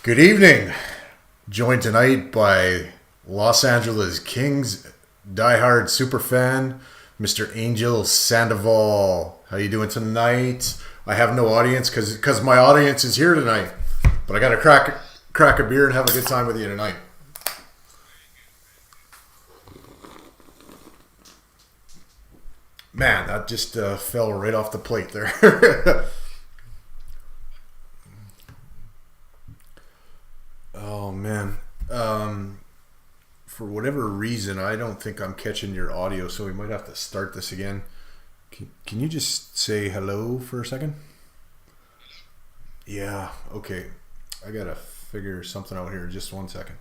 Good evening. Joined tonight by Los Angeles Kings diehard superfan, Mr. Angel Sandoval. How you doing tonight? I have no audience because my audience is here tonight, but I got to crack a beer and have a good time with you tonight. Man, that just fell right off the plate there. Oh, man. For whatever reason, I don't think I'm catching your audio, so we might have to start this again. Can you just say hello for a second? Yeah, okay. I got to figure something out here. Just 1 second.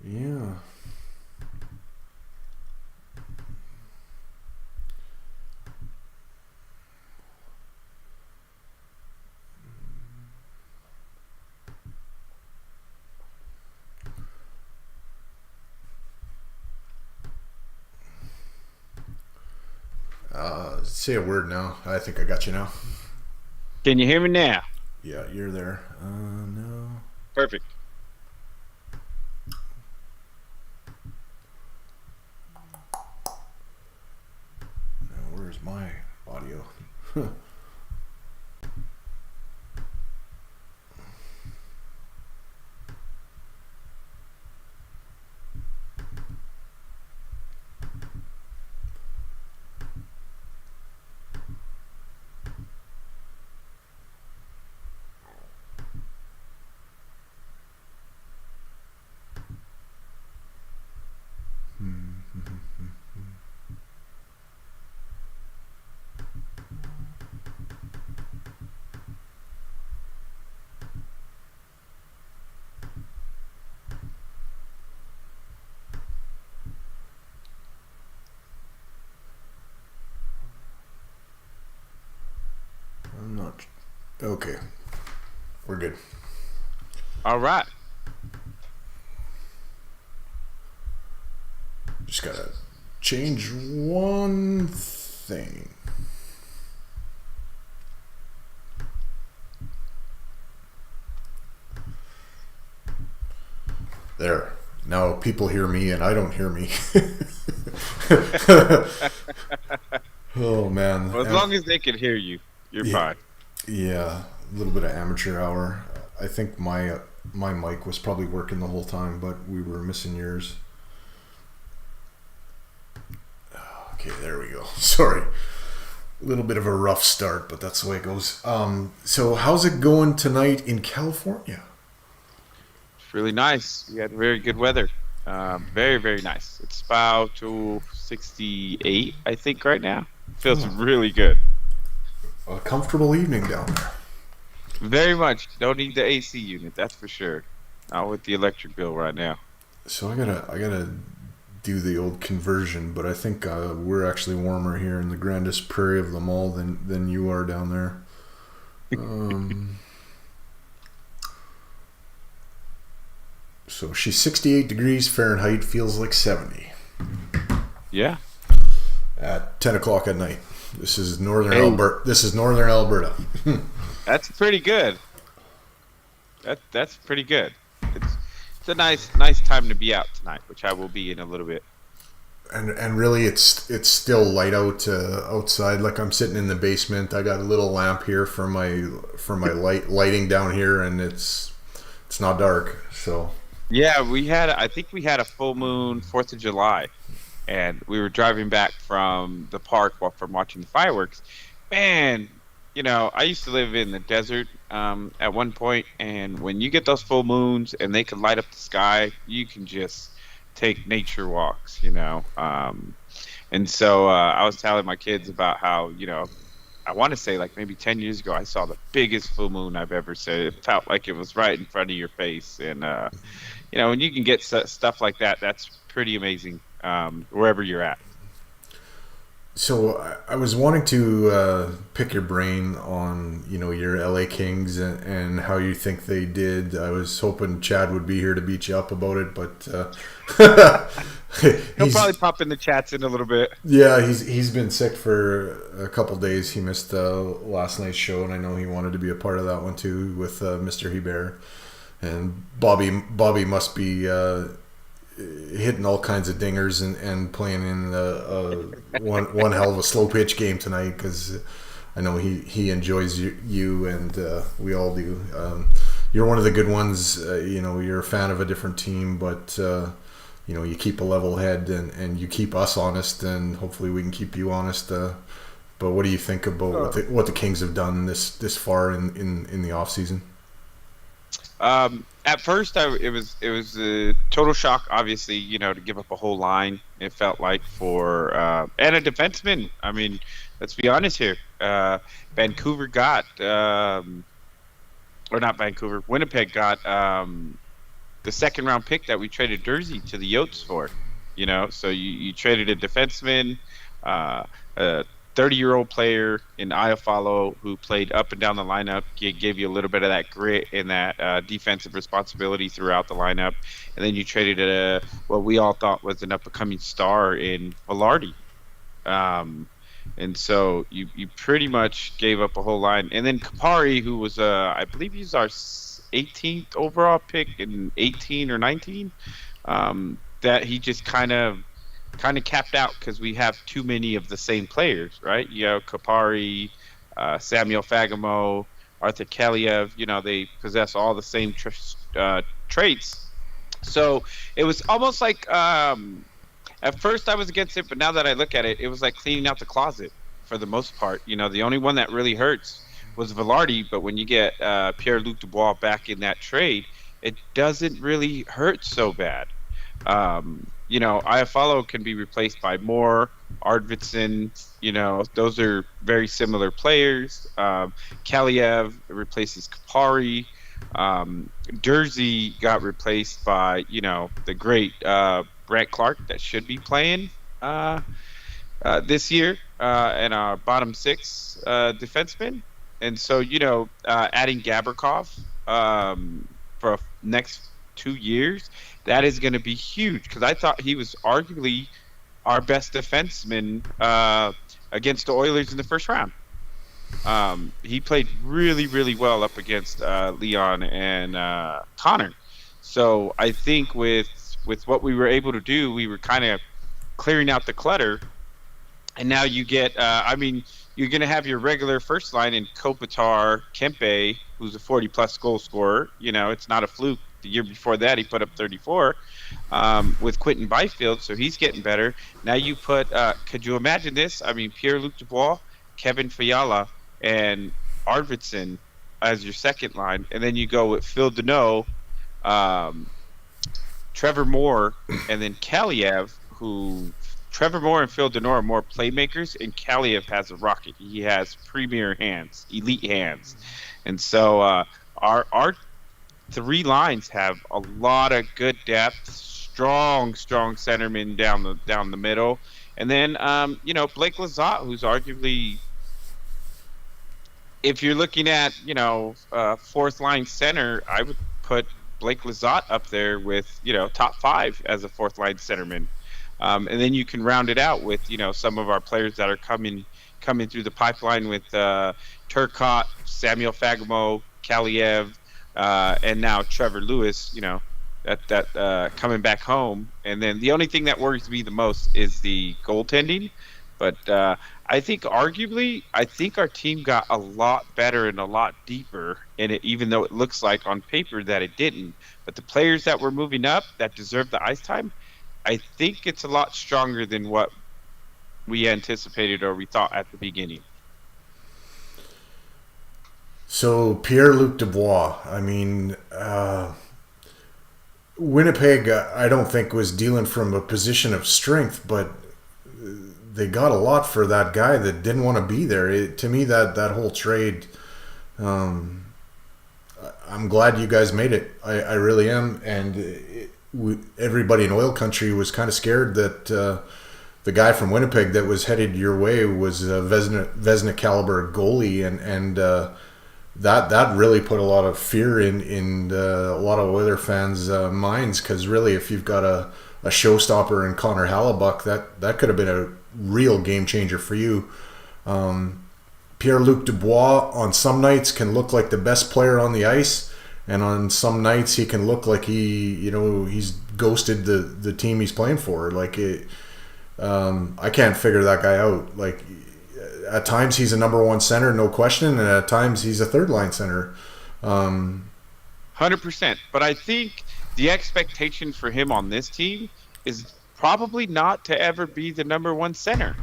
Yeah. Say a word now. I think I got you now. Can you hear me now? Yeah, you're there. No. Perfect. Where's my audio? I'm not. Okay. We're good. All right. Just gotta change one thing. There. Now people hear me and I don't hear me. Oh, man. Well, as long as they can hear you, you're fine. Yeah, a little bit of amateur hour. I think my mic was probably working the whole time, but we were missing yours. Okay, there we go. Sorry. A little bit of a rough start, but that's the way it goes. So how's it going tonight in California? It's really nice. We had very good weather. Very, very nice. It's about 68, I think, right now. Feels really good. A comfortable evening down there. Very much. Don't need the AC unit, that's for sure. Not with the electric bill right now. So I gotta do the old conversion, but I think we're actually warmer here in the grandest prairie of them all than you are down there. So she's 68 degrees Fahrenheit, feels like 70. Yeah. At 10 o'clock at night. This is northern Alberta. This is northern Alberta. That's pretty good. That's pretty good. It's a nice time to be out tonight, which I will be in a little bit. And really, it's still light out outside. Like, I'm sitting in the basement. I got a little lamp here for my lighting down here, and it's not dark. So yeah, I think we had a full moon 4th of July, and we were driving back from the park from watching the fireworks. Man, I used to live in the desert at one point, and when you get those full moons and they can light up the sky, you can just take nature walks, and so I was telling my kids about how, I want to say like maybe 10 years ago, I saw the biggest full moon I've ever seen. It felt like it was right in front of your face. And, when you can get stuff like that, that's pretty amazing wherever you're at. So I was wanting to pick your brain on, your LA Kings and how you think they did. I was hoping Chad would be here to beat you up about it, but he'll probably pop in the chats in a little bit. Yeah, he's been sick for a couple days. He missed last night's show, and I know he wanted to be a part of that one too with Mr. Hebert. And Bobby must be hitting all kinds of dingers and playing in one hell of a slow pitch game tonight, because I know he enjoys you and we all do. You're one of the good ones. You're a fan of a different team, but you keep a level head and you keep us honest, and hopefully we can keep you honest. But what do you think about what the Kings have done this far in the off season? At first, it was a total shock. Obviously, to give up a whole line. It felt like for and a defenseman. I mean, let's be honest here. Vancouver got, or not Vancouver. Winnipeg got the second round pick that we traded Dirsa to the Yotes for. So you traded a defenseman, a 30-year-old player in Iafallo who played up and down the lineup, gave you a little bit of that grit and that defensive responsibility throughout the lineup. And then you traded what we all thought was an up-and-coming star in Velarde. And so you pretty much gave up a whole line. And then Kupari, who was, I believe he's our 18th overall pick in 18 or 19, that he just kind of capped out because we have too many of the same players, right? Kupari, Samuel Fagemo, Arthur Kaliev, they possess all the same traits. So it was almost like, at first I was against it, but now that I look at it, it was like cleaning out the closet for the most part. The only one that really hurts was Velarde, but when you get Pierre-Luc Dubois back in that trade, it doesn't really hurt so bad. Iafallo can be replaced by Moore, Arvidsson, those are very similar players. Kaliev replaces Kupari. Dirsa got replaced by, the great Brant Clark that should be playing this year and our bottom six defenseman. And so, adding Gavrikov for next 2 years, that is going to be huge, because I thought he was arguably our best defenseman against the Oilers in the first round. He played really, really well up against Leon and Connor. So I think with what we were able to do, we were kind of clearing out the clutter. And now you get, you're going to have your regular first line in Kopitar, Kempe, who's a 40-plus goal scorer. It's not a fluke. The year before that, he put up 34 with Quentin Byfield, so he's getting better. Now you put, could you imagine this? Pierre-Luc Dubois, Kevin Fiala, and Arvidsson as your second line, and then you go with Phil Deneau, Trevor Moore, and then Kaliev, who Trevor Moore and Phil Deneau are more playmakers, and Kaliev has a rocket. He has premier hands, elite hands. And so our three lines have a lot of good depth, strong centermen down the middle. And then, Blake Lizotte, who's arguably, if you're looking at, fourth line center, I would put Blake Lizotte up there with, top 5 as a fourth line centerman. And then you can round it out with, some of our players that are coming through the pipeline with Turcotte, Samuel Fagemo, Kaliev, and now Trevor Lewis, that coming back home. And then the only thing that worries me the most is the goaltending. But I think arguably, our team got a lot better and a lot deeper in it, even though it looks like on paper that it didn't. But the players that were moving up that deserve the ice time, I think it's a lot stronger than what we anticipated or we thought at the beginning. So Pierre-Luc Dubois, I mean, Winnipeg, I don't think was dealing from a position of strength, but they got a lot for that guy that didn't want to be there. To me, that whole trade, I'm glad you guys made it. I really am. And everybody in oil country was kind of scared that the guy from Winnipeg that was headed your way was a Vezina caliber goalie, and that really put a lot of fear in a lot of Oiler fans' minds, because really, if you've got a showstopper in Connor Hallebuck, that could have been a real game changer for you. Pierre-Luc Dubois on some nights can look like the best player on the ice, and on some nights he can look like he's ghosted the team he's playing for. I can't figure that guy out. Like, at times he's a number one center, no question, and at times he's a third line center. 100%. But I think the expectation for him on this team is probably not to ever be the number one center.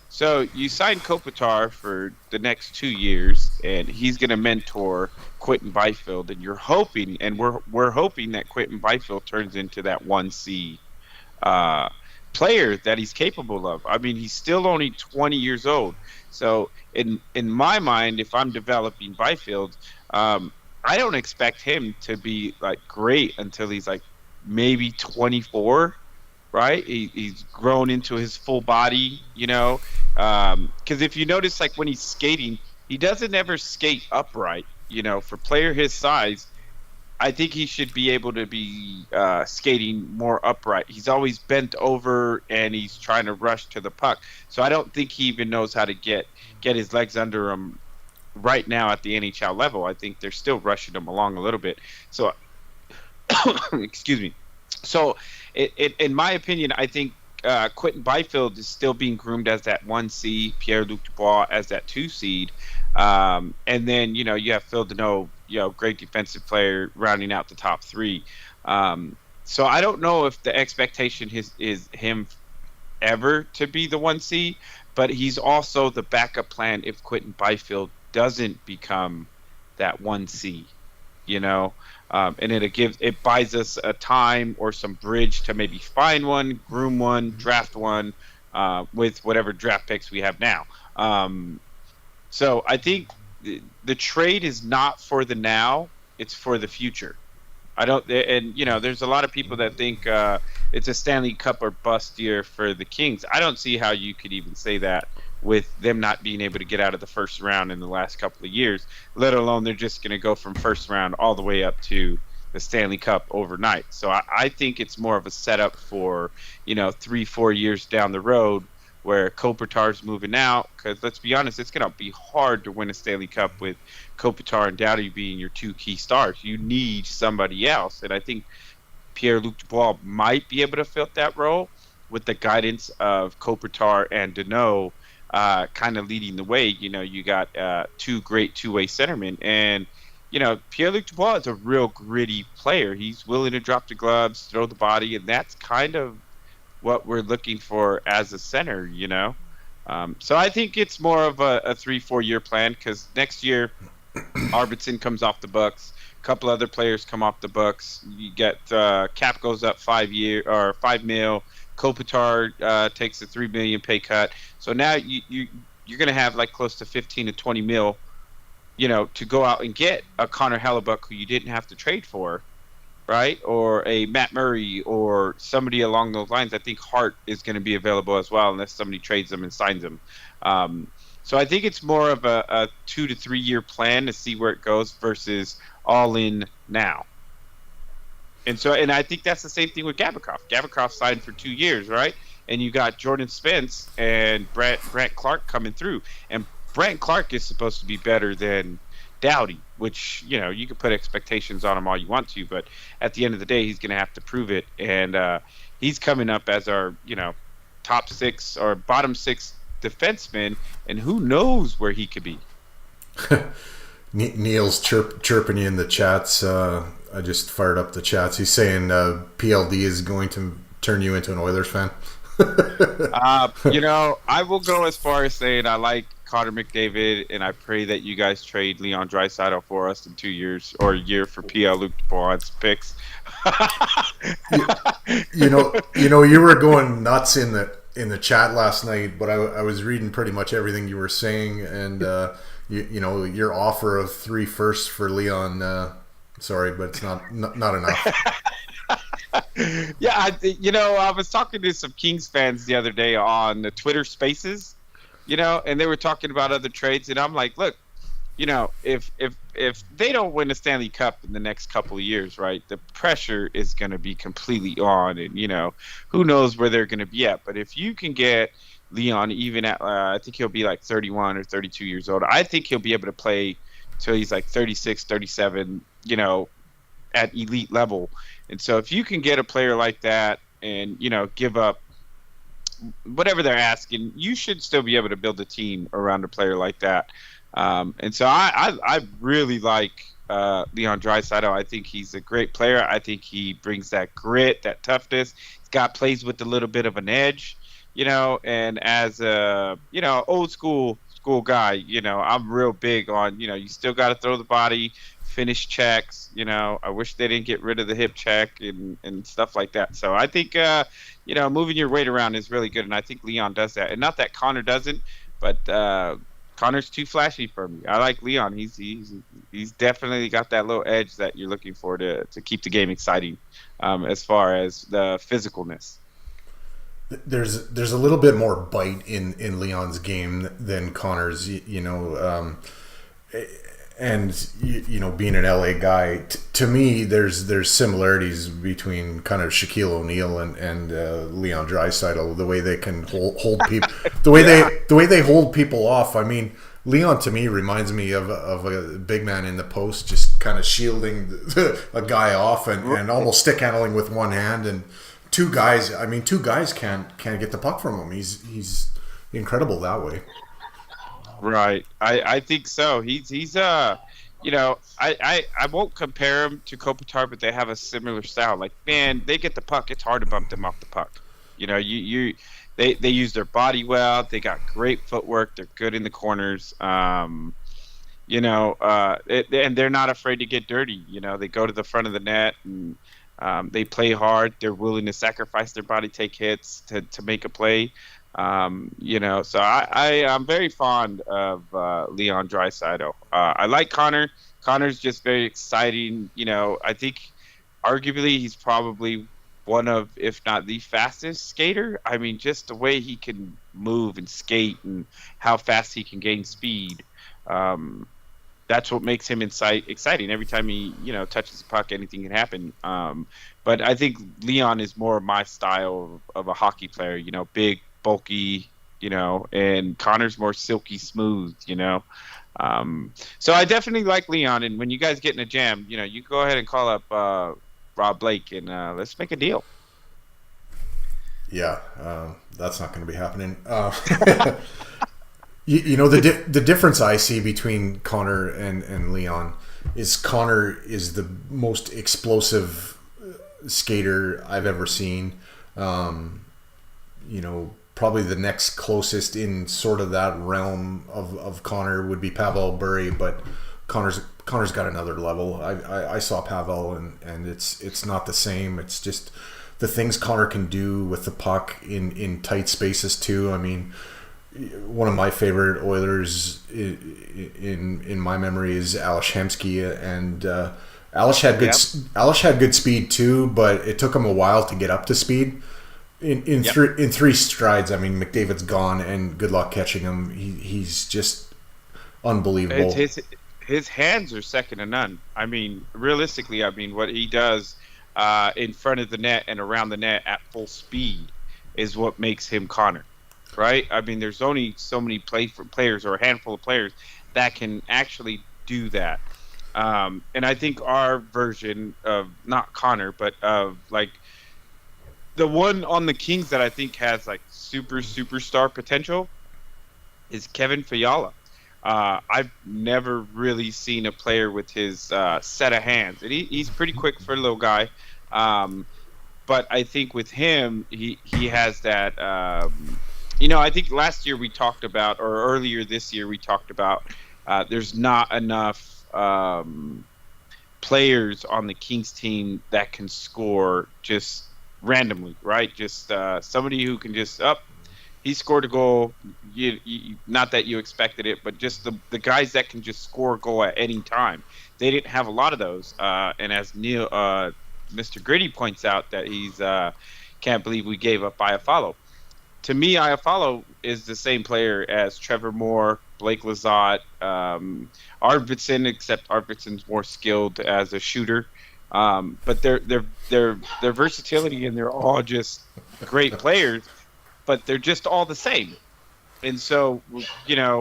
So you sign Kopitar for the next 2 years, and he's going to mentor Quinton Byfield, and you're hoping, and we're hoping that Quinton Byfield turns into that 1C player that he's capable of. I mean, he's still only 20 years old. So in my mind, if I'm developing Byfield, I don't expect him to be like great until he's like maybe 24. Right, he's grown into his full body, because if you notice, like when he's skating, he doesn't ever skate upright. For a player his size, I think he should be able to be skating more upright. He's always bent over and he's trying to rush to the puck. So I don't think he even knows how to get his legs under him right now at the NHL level. I think they're still rushing him along a little bit. So, excuse me. So, in my opinion, I think Quinton Byfield is still being groomed as that 1C, Pierre-Luc Dubois as that 2 seed. And then, you have Phil Deneau, great defensive player, rounding out the top 3. So I don't know if the expectation is him ever to be the 1C, but he's also the backup plan if Quinton Byfield doesn't become that 1C, and it buys us a time or some bridge to maybe find one, groom one, draft one, with whatever draft picks we have now. So I think the trade is not for the now; it's for the future. There's a lot of people that think it's a Stanley Cup or bust year for the Kings. I don't see how you could even say that with them not being able to get out of the first round in the last couple of years, let alone they're just going to go from first round all the way up to the Stanley Cup overnight. So I think it's more of a setup for, 3-4 years down the road where Kopitar's moving out, because let's be honest, it's going to be hard to win a Stanley Cup with Kopitar and Doughty being your 2 key stars. You need somebody else, and I think Pierre-Luc Dubois might be able to fill that role with the guidance of Kopitar and Deneau kind of leading the way. You got 2 great two-way centermen, and Pierre-Luc Dubois is a real gritty player. He's willing to drop the gloves, throw the body, and that's kind of what we're looking for as a center, So I think it's more of a 3-4 year plan, because next year Arvidsson comes off the books, a couple other players come off the books. You get cap goes up 5 mil. Kopitar takes a $3 million pay cut. So now you're going to have like close to 15 to 20 mil, to go out and get a Connor Hallebuck who you didn't have to trade for, right? Or a Matt Murray or somebody along those lines. I think Hart is going to be available as well, unless somebody trades them and signs them. So I think it's more of a 2 to 3 year plan to see where it goes versus all in now. And I think that's the same thing with Gavrikov. Gavrikov signed for 2 years, right? And you got Jordan Spence and Brent Clark coming through. And Brent Clark is supposed to be better than Doughty, which, you can put expectations on him all you want to, but at the end of the day, he's going to have to prove it. And he's coming up as our, top 6 or bottom 6 defenseman, and who knows where he could be. Neil's chirping you in the chats. I just fired up the chats. He's saying PLD is going to turn you into an Oilers fan. I will go as far as saying I like Connor McDavid, and I pray that you guys trade Leon Draisaitl for us in 2 years or a year for PL Luke DuPont's picks. You were going nuts in the chat last night, but I was reading pretty much everything you were saying, and your offer of 3 firsts for Leon. Sorry, but it's not enough. Yeah, I was talking to some Kings fans the other day on the Twitter Spaces, and they were talking about other trades, and I'm like, look, if they don't win the Stanley Cup in the next couple of years, right, the pressure is going to be completely on, and who knows where they're going to be at. But if you can get Leon even at, I think he'll be like 31 or 32 years old. I think he'll be able to play till he's like 36, 37, at elite level. And so if you can get a player like that and, give up whatever they're asking, you should still be able to build a team around a player like that. And so I really like Leon Draisaitl. I think he's a great player. I think he brings that grit, that toughness. He's plays with a little bit of an edge, and as a, old school guy, I'm real big on, you still got to throw the body, finish checks. I wish they didn't get rid of the hip check and stuff like that. So I think, moving your weight around is really good. And I think Leon does that. And not that Connor doesn't, but Connor's too flashy for me. I like Leon. He's definitely got that little edge that you're looking for to keep the game exciting, as far as the physicalness. There's a little bit more bite in Leon's game than Connor's, and being an LA guy, to me, there's similarities between kind of Shaquille O'Neal and Leon Draisaitl, the way they can hold people, the way they hold people off. I mean, Leon to me reminds me of a big man in the post, just kind of shielding a guy off and almost stick handling with one hand. And two guys can't get the puck from him. He's incredible that way. Right. I think so. He's I won't compare him to Kopitar, but they have a similar style. Like, man, they get the puck, it's hard to bump them off the puck. They use their body well, they got great footwork, they're good in the corners. And they're not afraid to get dirty. They go to the front of the net and they play hard. They're willing to sacrifice their body, take hits to make a play. So I'm very fond of Leon Draisaitl. I like Connor. Connor's just very exciting. I think arguably he's probably one of, if not the fastest skater. I mean, just the way he can move and skate and how fast he can gain speed. That's what makes him exciting. Every time he, touches the puck, anything can happen. But I think Leon is more my style of a hockey player, big, bulky, and Connor's more silky smooth, So I definitely like Leon, and when you guys get in a jam, you go ahead and call up Rob Blake and let's make a deal. Yeah, that's not going to be happening. The difference I see between Connor and Leon is Connor is the most explosive skater I've ever seen. Probably the next closest in sort of that realm of Connor would be Pavel Bure, but Connor's got another level. I saw Pavel and it's not the same. It's just the things Connor can do with the puck in tight spaces too. I mean, one of my favorite Oilers in my memory is Ales Hemsky, and Ales had good speed too, but it took him a while to get up to speed. In three strides, I mean, McDavid's gone, and good luck catching him. He's just unbelievable. His hands are second to none. I mean, realistically, what he does in front of the net and around the net at full speed is what makes him Connor, right? I mean, there's only so many players or a handful of players that can actually do that. And I think our version of not Connor, but of like the one on the Kings that I think has like superstar potential is Kevin Fiala. I've never really seen a player with his set of hands, and he's pretty quick for a little guy. But I think with him, he has that. I think last year we talked about, or earlier this year we talked about, there's not enough players on the Kings team that can score just randomly, right? Just somebody who can just he scored a goal. Not that you expected it, but just the guys that can just score a goal at any time. They didn't have a lot of those. And as Mr. Gritty points out, that he's can't believe we gave up Iafallo. To me, Iafallo is the same player as Trevor Moore, Blake Lizotte, Arvidsson, except Arvidsson's more skilled as a shooter. But their versatility, and they're all just great players, but they're just all the same. And so,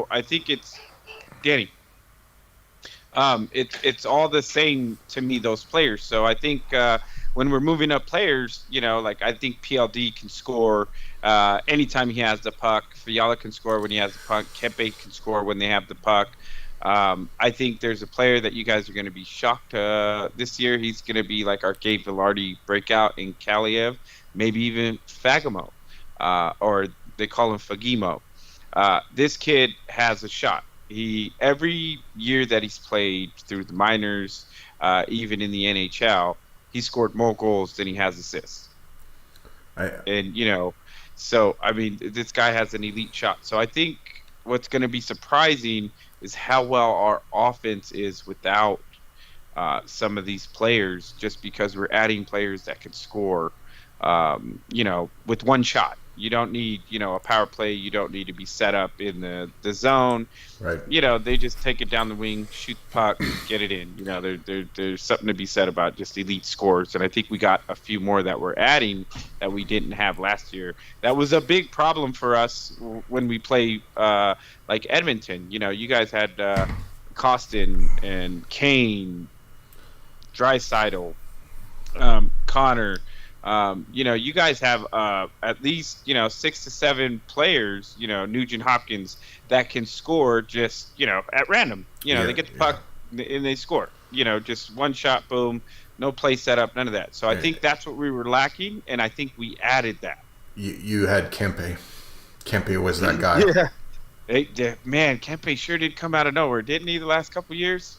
I think it's Danny. It's all the same to me, those players. So I think when we're moving up players, like I think PLD can score anytime he has the puck. Fiala can score when he has the puck. Kempe can score when they have the puck. I think there's a player that you guys are going to be shocked this year. He's going to be like our Gabe Velarde breakout in Kaliev, maybe even Fagemo, or they call him Fagimo. This kid has a shot. Every year that he's played through the minors, even in the NHL, he scored more goals than he has assists. So I mean, this guy has an elite shot. So I think what's going to be surprising is how well our offense is without some of these players, just because we're adding players that can score, with one shot. You don't need, a power play. You don't need to be set up in the zone. Right. They just take it down the wing, shoot the puck, get it in. There's something to be said about just elite scores. And I think we got a few more that we're adding that we didn't have last year. That was a big problem for us when we play like Edmonton. You guys had Costin and Kane, Draisaitl, Connor. You guys have at least 6 to 7 players, Nugent Hopkins, that can score just at random. They get the puck and they score. Just one shot, boom, no play setup, none of that. So I think that's what we were lacking, and I think we added that. You had Kempe. Kempe was that guy. Yeah. Man, Kempe sure did come out of nowhere, didn't he? The last couple of years.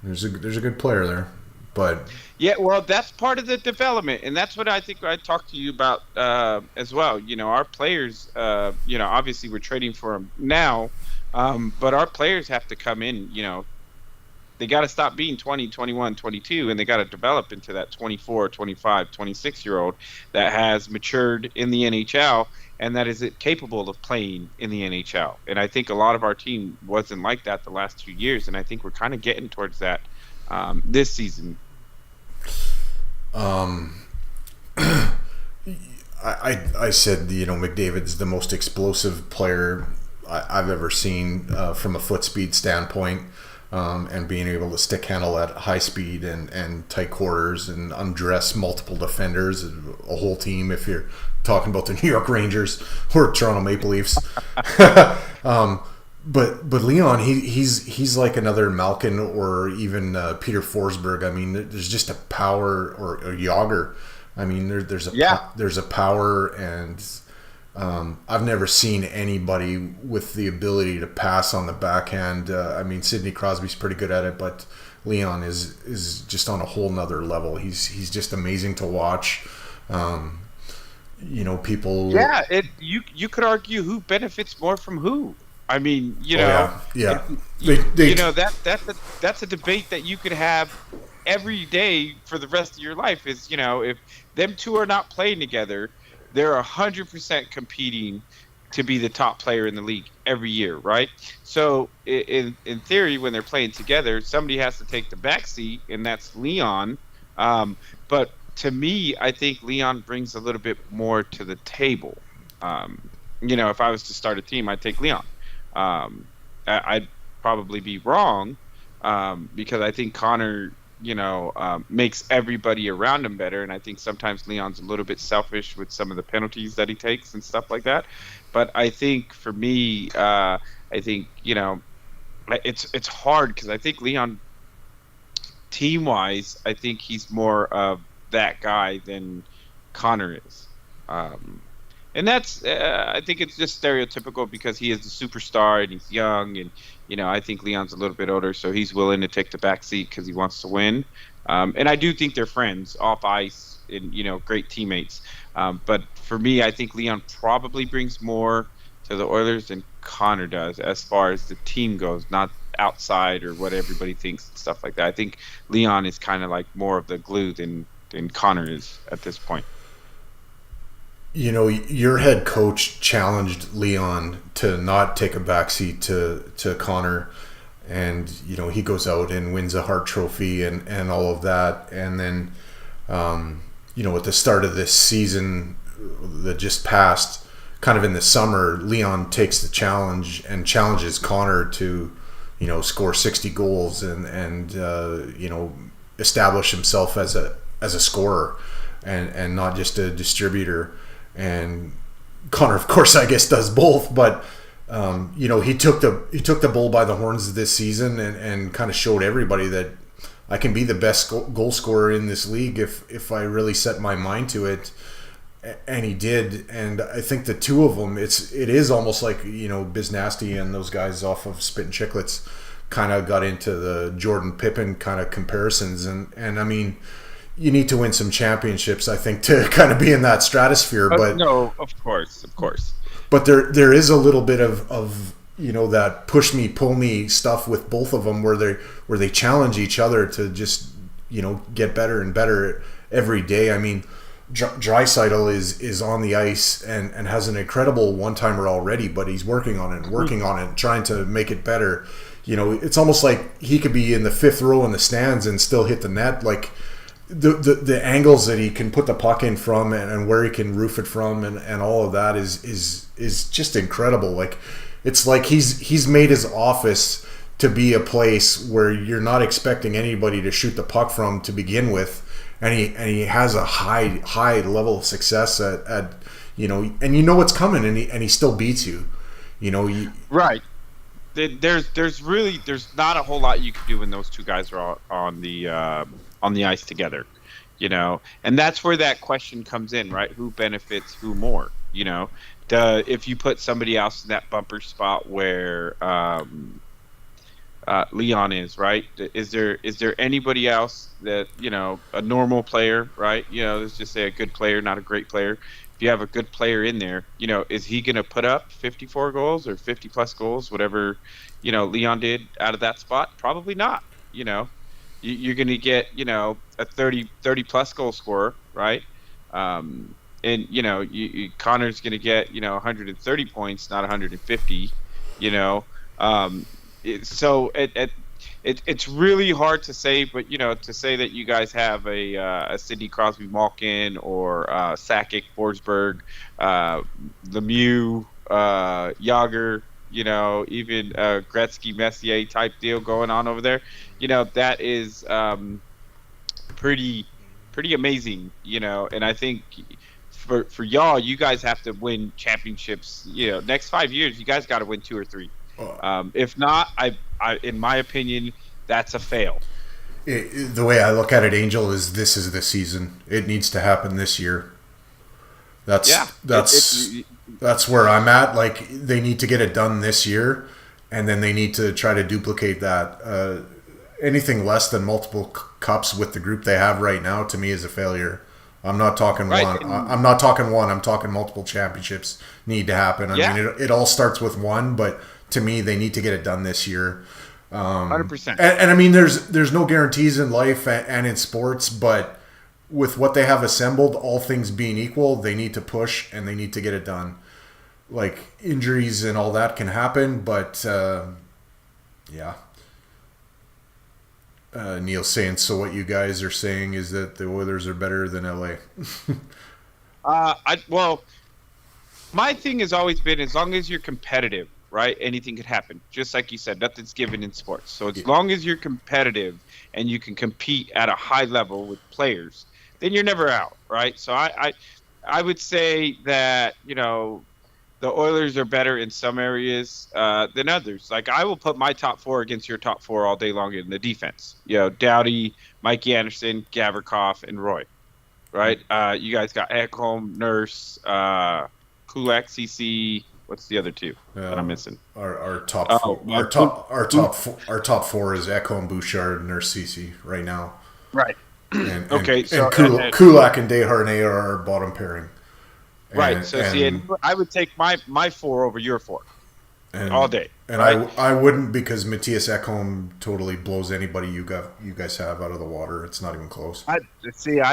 There's a good player there. But yeah, well, that's part of the development, and that's what I think I talked to you about as well. Our players, obviously we're trading for them now, but our players have to come in. They got to stop being 20, 21, 22, and they got to develop into that 24, 25, 26-year-old that has matured in the NHL and that is capable of playing in the NHL. And I think a lot of our team wasn't like that the last 2 years, and I think we're kind of getting towards that this season. I said McDavid's the most explosive player I've ever seen from a foot speed standpoint, and being able to stick handle at high speed and tight quarters and undress multiple defenders, a whole team if you're talking about the New York Rangers or Toronto Maple Leafs. But Leon, he's like another Malkin or even Peter Forsberg. I mean, there's just a power, or Yager. I mean, there's a power, and I've never seen anybody with the ability to pass on the backhand. I mean, Sidney Crosby's pretty good at it, but Leon is just on a whole nother level. He's just amazing to watch. People. Yeah, you could argue who benefits more from who. I mean, that's a debate that you could have every day for the rest of your life. Is if them two are not playing together, they're 100% competing to be the top player in the league every year, right? So in theory, when they're playing together, somebody has to take the back seat, and that's Leon. But to me, I think Leon brings a little bit more to the table. If I was to start a team, I'd take Leon. I'd probably be wrong, because I think Connor, makes everybody around him better, and I think sometimes Leon's a little bit selfish with some of the penalties that he takes and stuff like that. But I think for me, I think it's hard because I think Leon, team wise, I think he's more of that guy than Connor is. And that's I think it's just stereotypical because he is the superstar and he's young, and I think Leon's a little bit older, so he's willing to take the back seat because he wants to win. And I do think they're friends off ice and great teammates. But for me, I think Leon probably brings more to the Oilers than Connor does as far as the team goes, not outside or what everybody thinks and stuff like that. I think Leon is kind of like more of the glue than Connor is at this point. Your head coach challenged Leon to not take a backseat to Connor, and he goes out and wins a Hart Trophy and all of that, and then at the start of this season that just passed, kind of in the summer, Leon takes the challenge and challenges Connor to score 60 goals and establish himself as a scorer and not just a distributor. And Connor, of course, I guess does both, but he took the bull by the horns this season and kind of showed everybody that I can be the best goal scorer in this league if I really set my mind to it. And he did, and I think the two of them, it is almost like Biz Nasty and those guys off of Spit and Chicklets kind of got into the Jordan Pippen kind of comparisons, and I mean, you need to win some championships, I think, to kind of be in that stratosphere. But no, of course. But there is a little bit of that push me, pull me stuff with both of them, where they challenge each other to just get better and better every day. I mean, Draisaitl is on the ice and has an incredible one-timer already, but he's working on it, trying to make it better. It's almost like he could be in the fifth row in the stands and still hit the net. Like the angles that he can put the puck in from and where he can roof it from and all of that is just incredible. Like it's like he's made his office to be a place where you're not expecting anybody to shoot the puck from to begin with. And he has a high level of success at and what's coming, and he still beats you, right. There's not a whole lot you can do when those two guys are on the ice together, and that's where that question comes in, right? Who benefits who more? If you put somebody else in that bumper spot where Leon is, right? Is there anybody else that a normal player, right? Let's just say a good player, not a great player. If you have a good player in there, is he going to put up 54 goals or 50 plus goals, whatever Leon did out of that spot? Probably not. You're going to get a 30 plus goal scorer, right? And Connor's going to get 130 points, not 150. So it's really hard to say, but to say that you guys have a Sidney Crosby Malkin or Sakic Forsberg, Lemieux, Yager, even Gretzky Messier type deal going on over there, that is pretty amazing, and I think for y'all, you guys have to win championships. Next 5 years, you guys got to win 2 or 3. If not, I in my opinion, that's a fail. The way I look at it, Angel, is this is the season. It needs to happen this year. That's where I'm at. Like, they need to get it done this year, and then they need to try to duplicate that. Anything less than multiple cups with the group they have right now, to me, is a failure. I'm not talking one. I'm not talking one. I'm talking multiple championships need to happen. I mean, it all starts with one, but to me, they need to get it done this year. 100%. And I mean, there's no guarantees in life and in sports, but with what they have assembled, all things being equal, they need to push and they need to get it done. Like, injuries and all that can happen, but yeah. Neil saying, so what you guys are saying is that the Oilers are better than LA. Well, my thing has always been, as long as you're competitive, right? Anything could happen. Just like you said, nothing's given in sports. So as long as you're competitive and you can compete at a high level with players, then you're never out, right? So I would say that, the Oilers are better in some areas than others. Like, I will put my top four against your top four all day long in the defense. Doughty, Mikey Anderson, Gavrikov, and Roy. Right? You guys got Ekholm, Nurse, Kulak, CC. What's the other two that I'm missing? Our top four is Ekholm, Bouchard, Nurse, CC right now. Right. And Kulak and Desharnais are our bottom pairing. Right. And I would take my four over your four all day. And right? I wouldn't, because Matthias Ekholm totally blows anybody you guys have out of the water. It's not even close. I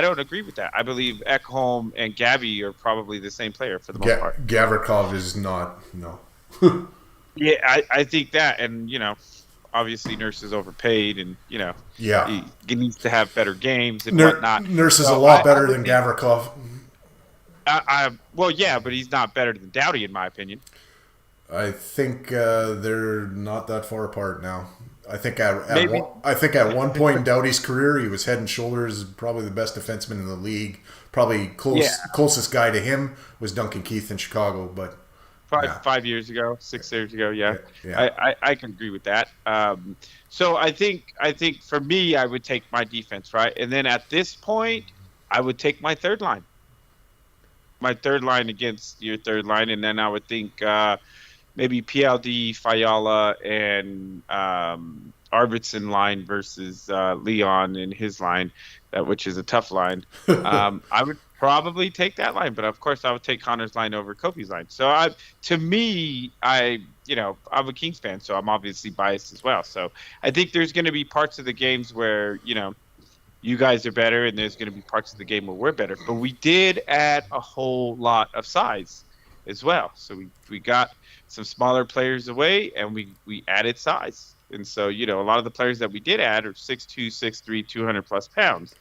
don't agree with that. I believe Ekholm and Gabby are probably the same player for the most part. Gavrikov is not. No. Yeah, I think that, and obviously Nurse is overpaid, and he needs to have better games and whatnot. Nurse is a lot better than Gavrikov. Well, yeah, but he's not better than Doughty, in my opinion. I think they're not that far apart now. I think at one point in Doughty's career, he was head and shoulders probably the best defenseman in the league. Probably closest guy to him was Duncan Keith in Chicago, but 5 years ago, 6 years ago, yeah. I can agree with that. So I think for me, I would take my defense, right, and then at this point, I would take my third line. My third line against your third line, and then I would think maybe PLD, Fiala, and Arvidsson line versus Leon and his line, which is a tough line. I would probably take that line, but of course I would take Connor's line over Kofi's line. So I'm a Kings fan, so I'm obviously biased as well. So I think there's going to be parts of the games where you guys are better, and there's going to be parts of the game where we're better. But we did add a whole lot of size as well. So we got some smaller players away, and we added size. And so, a lot of the players that we did add are 6'2", 6'3", 200-plus pounds.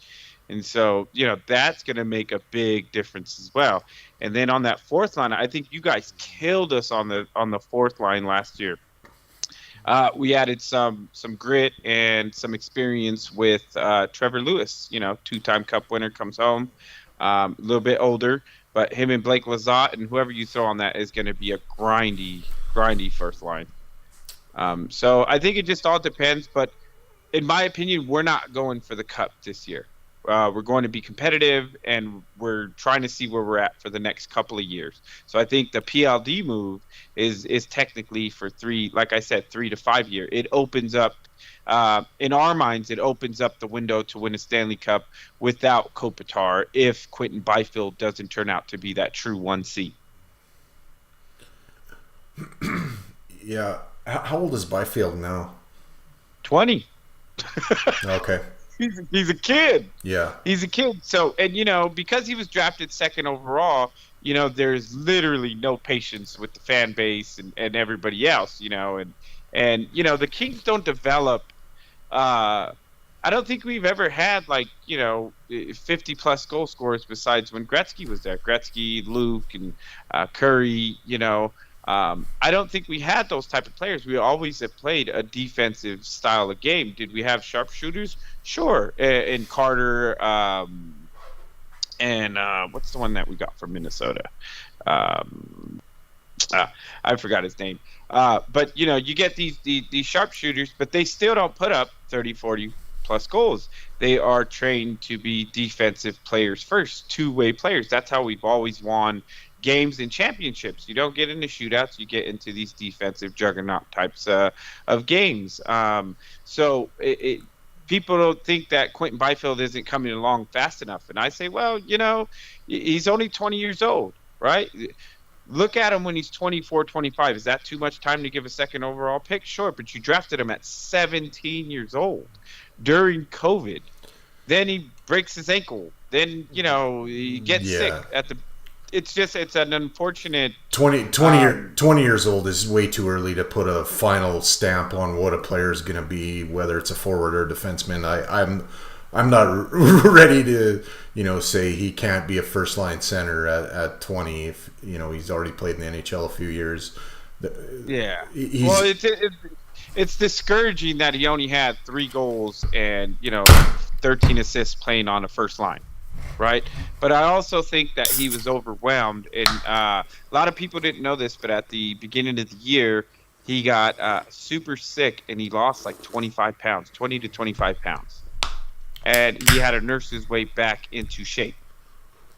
And so, that's going to make a big difference as well. And then on that fourth line, I think you guys killed us on the fourth line last year. We added some grit and some experience with Trevor Lewis, two-time Cup winner, comes home, a little bit older, but him and Blake Lizotte and whoever you throw on that is going to be a grindy first line. So I think it just all depends, but in my opinion, we're not going for the Cup this year. We're going to be competitive, and we're trying to see where we're at for the next couple of years. So I think the PLD move is technically for 3 to 5 year. It opens up, in our minds, it opens up the window to win a Stanley Cup without Kopitar if Quentin Byfield doesn't turn out to be that true 1C. Yeah. How old is Byfield now? 20. Okay. He's a kid. Yeah. He's a kid. So, and, because he was drafted second overall, there's literally no patience with the fan base and everybody else, and the Kings don't develop. I don't think we've ever had 50-plus goal scorers besides when Gretzky was there. Gretzky, Luke, and Curry, I don't think we had those type of players. We always have played a defensive style of game. Did we have sharpshooters? Sure. And Carter, and what's the one that we got from Minnesota? I forgot his name. But, you get these sharpshooters, but they still don't put up 30, 40-plus goals. They are trained to be defensive players first, two-way players. That's how we've always won games and championships. You don't get into shootouts, you get into these defensive juggernaut types of games. So people don't think that Quentin Byfield isn't coming along fast enough. And I say, well, he's only 20 years old, right? Look at him when he's 24, 25. Is that too much time to give a second overall pick? Sure, but you drafted him at 17 years old during COVID. Then he breaks his ankle. Then, he gets sick at the it's an unfortunate. 20 years old is way too early to put a final stamp on what a player is going to be, whether it's a forward or defenseman. I'm not ready to say he can't be a first line center at 20 if he's already played in the NHL a few years. Yeah. Well, it's discouraging that he only had 3 goals and 13 assists playing on the first line. Right. But I also think that he was overwhelmed. And a lot of people didn't know this, but at the beginning of the year, he got super sick and he lost like 25 pounds, 20 to 25 pounds. And he had to nurse his way back into shape.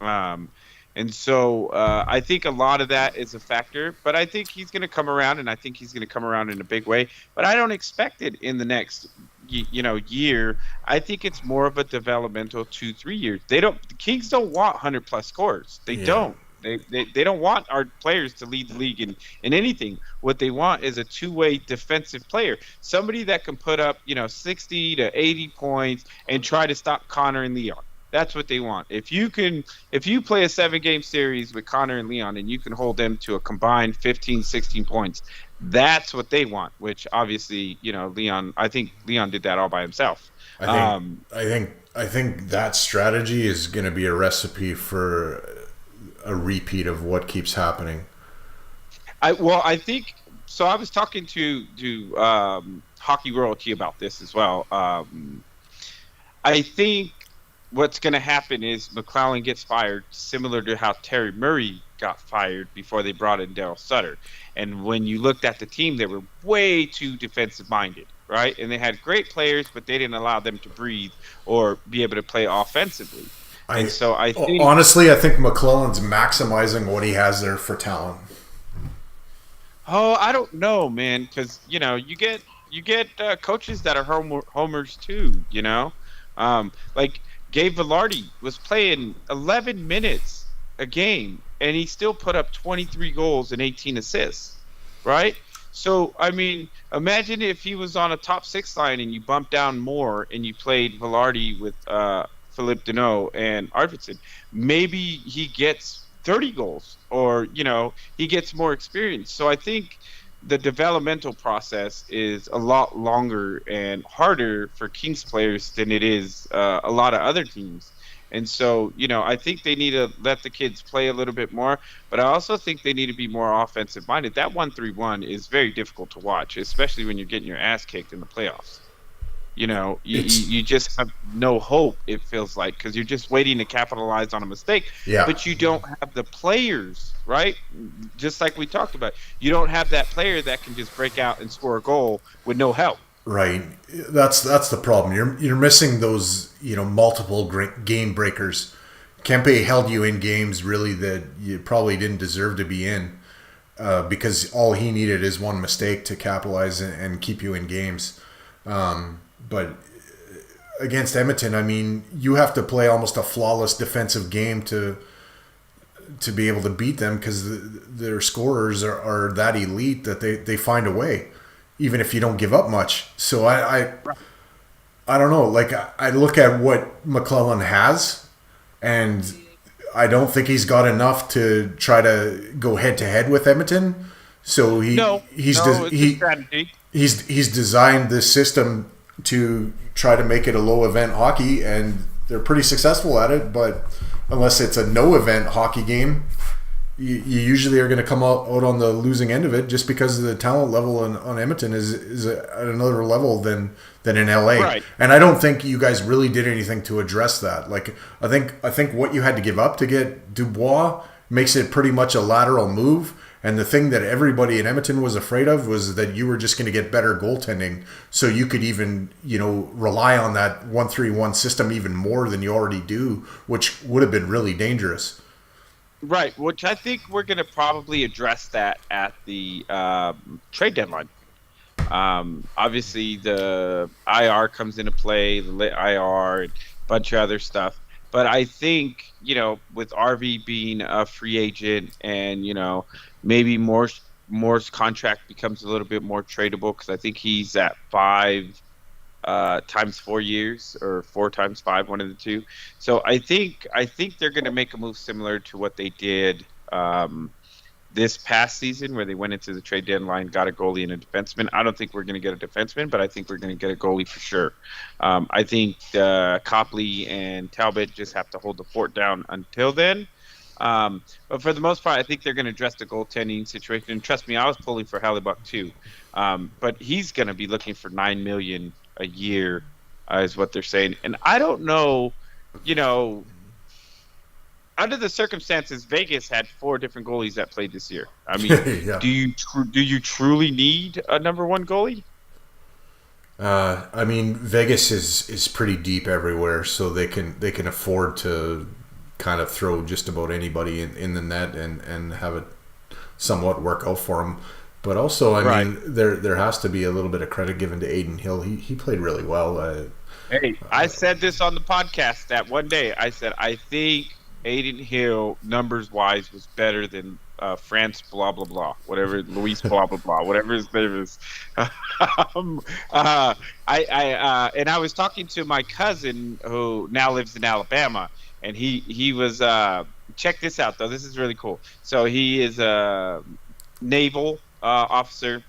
And so I think a lot of that is a factor. But I think he's going to come around, and I think he's going to come around in a big way. But I don't expect it in the next year. I think it's more of a developmental 2-3 years. The Kings don't want 100+ scores. They don't. They don't want our players to lead the league in anything. What they want is a two-way defensive player, somebody that can put up 60 to 80 points and try to stop Connor and Leon. That's what they want. If you play a 7-game series with Connor and Leon and you can hold them to a combined 15, 16 points, that's what they want, which obviously, Leon, I think Leon did that all by himself. I think that strategy is going to be a recipe for a repeat of what keeps happening. I think so. I was talking to Hockey Royalty about this as well. I think what's going to happen is McClellan gets fired, similar to how Terry Murray got fired before they brought in Daryl Sutter. And when you looked at the team, they were way too defensive-minded, right? And they had great players, but they didn't allow them to breathe or be able to play offensively. I think McClellan's maximizing what he has there for talent. Oh, I don't know, man, because you get coaches that are homers too. Like Gabe Velarde was playing 11 minutes a game, and he still put up 23 goals and 18 assists, right? So, I mean, imagine if he was on a top 6 line and you bumped down more and you played Velarde with Philippe Deneau and Arvidsson. Maybe he gets 30 goals or, he gets more experience. So I think the developmental process is a lot longer and harder for Kings players than it is a lot of other teams. And so, I think they need to let the kids play a little bit more, but I also think they need to be more offensive minded. That 1-3-1 is very difficult to watch, especially when you're getting your ass kicked in the playoffs. You just have no hope, it feels like, because you're just waiting to capitalize on a mistake. Yeah. But you don't have the players, right? Just like we talked about. You don't have that player that can just break out and score a goal with no help. Right. That's the problem. You're missing those, multiple game breakers. Kempe held you in games really that you probably didn't deserve to be in because all he needed is one mistake to capitalize and keep you in games. But against Edmonton, I mean, you have to play almost a flawless defensive game to be able to beat them because their scorers are that elite that they find a way, even if you don't give up much. So I don't know. Like, I look at what McClellan has, and I don't think he's got enough to try to go head-to-head with Edmonton. So he's designed this system to try to make it a low event hockey, and they're pretty successful at it. But unless it's a no event hockey game, you usually are going to come out on the losing end of it, just because the talent level on Edmonton is at another level than in LA. Right. And I don't think you guys really did anything to address that. Like, I think what you had to give up to get Dubois makes it pretty much a lateral move. And the thing that everybody in Edmonton was afraid of was that you were just going to get better goaltending, so you could even, rely on that 1-3-1 system even more than you already do, which would have been really dangerous. Right, which I think we're going to probably address that at the trade deadline. Obviously, the IR comes into play, the lit IR, and a bunch of other stuff. But I think, with RV being a free agent and, maybe Moore's contract becomes a little bit more tradable because I think he's at 5 times 4 years or 4 times 5, one of the two. So I think they're going to make a move similar to what they did this past season, where they went into the trade deadline, got a goalie and a defenseman. I don't think we're going to get a defenseman, but I think we're going to get a goalie for sure. I think Copley and Talbot just have to hold the fort down until then. But for the most part, I think they're going to address the goaltending situation. And trust me, I was pulling for Hellebuck too. But he's going to be looking for $9 million a year, is what they're saying. And I don't know, under the circumstances, Vegas had 4 different goalies that played this year. I mean, Yeah. do you truly need a number 1 goalie? I mean, Vegas is pretty deep everywhere, so they can afford to kind of throw just about anybody in the net and have it somewhat work out for them. But also, I mean, there has to be a little bit of credit given to Aiden Hill. He played really well. Hey, I said this on the podcast that one day. I said I think Aiden Hill, numbers wise, was better than France blah blah blah, whatever, Luis blah blah blah, whatever his name is. I was talking to my cousin who now lives in Alabama, and he was check this out though. This is really cool. So he is a naval officer,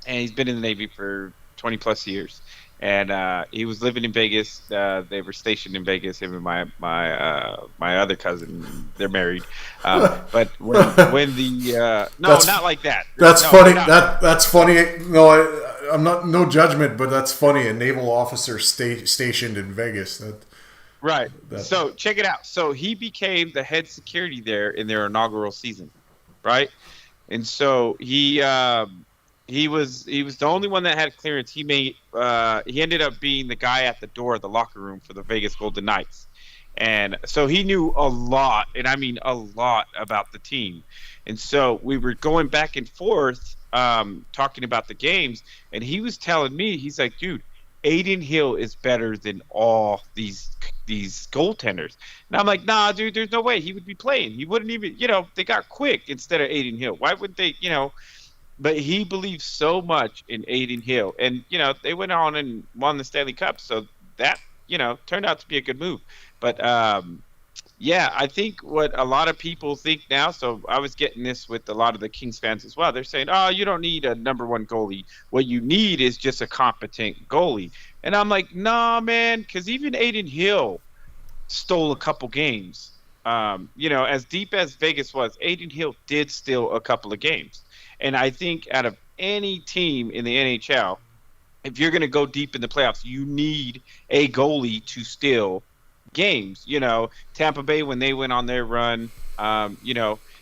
and he's been in the Navy for 20 plus years. And he was living in Vegas. They were stationed in Vegas. Him and my other cousin, they're married. But when the not like that. That's no, funny. That's funny. No, I'm not. No judgment, but that's funny. A naval officer stationed in Vegas. Right. So check it out. So he became the head security there in their inaugural season, right? And so he was the only one that had clearance. He ended up being the guy at the door of the locker room for the Vegas Golden Knights. And so he knew a lot, and I mean a lot, about the team. And so we were going back and forth talking about the games, and he was telling me, he's like, dude, Aiden Hill is better than all these goaltenders. And I'm like, nah, dude, there's no way he would be playing. He wouldn't even, they got Quick instead of Aiden Hill. Why would they, But he believes so much in Aiden Hill. And, they went on and won the Stanley Cup. So that, turned out to be a good move. But, I think what a lot of people think now, so I was getting this with a lot of the Kings fans as well. They're saying, oh, you don't need a number 1 goalie. What you need is just a competent goalie. And I'm like, nah, man, because even Aiden Hill stole a couple games. As deep as Vegas was, Aiden Hill did steal a couple of games. And I think out of any team in the NHL, if you're going to go deep in the playoffs, you need a goalie to steal games. Tampa Bay, when they went on their run,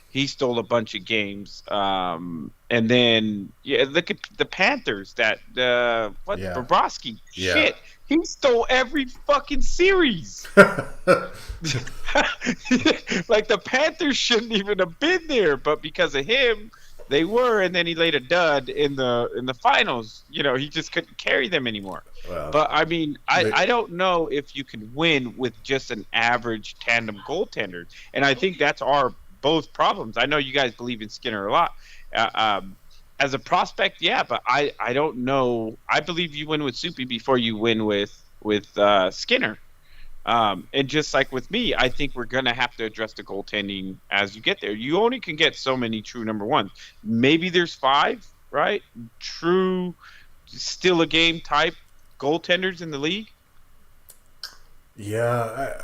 he stole a bunch of games. And then, look at the Panthers. Bobrovsky. Yeah. Shit. He stole every fucking series. Like, the Panthers shouldn't even have been there, but because of him, they were, and then he laid a dud in the finals. He just couldn't carry them anymore. Wow. But I mean, I don't know if you can win with just an average tandem goaltender, and I think that's our both problems. I know you guys believe in Skinner a lot. As a prospect, yeah, but I don't know. I believe you win with Soupy before you win with Skinner. And just like with me, I think we're going to have to address the goaltending as you get there. You only can get so many true number 1s. Maybe there's 5, right? True, still a game type goaltenders in the league. Yeah.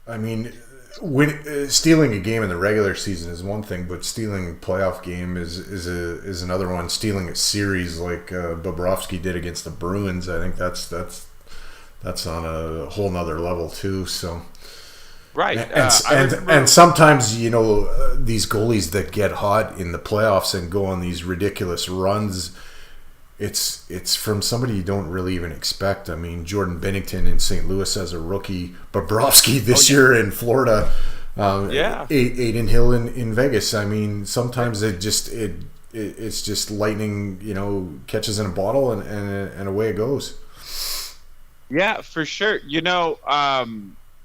I mean, stealing a game in the regular season is one thing, but stealing a playoff game is another one. Stealing a series like Bobrovsky did against the Bruins, I think that's on a whole nother level too. So, right, and sometimes these goalies that get hot in the playoffs and go on these ridiculous runs, it's from somebody you don't really even expect. I mean, Jordan Binnington in St. Louis as a rookie, Bobrovsky this year in Florida, Aiden Hill in Vegas. I mean, sometimes it's just lightning, catches in a bottle and away it goes. Yeah, for sure.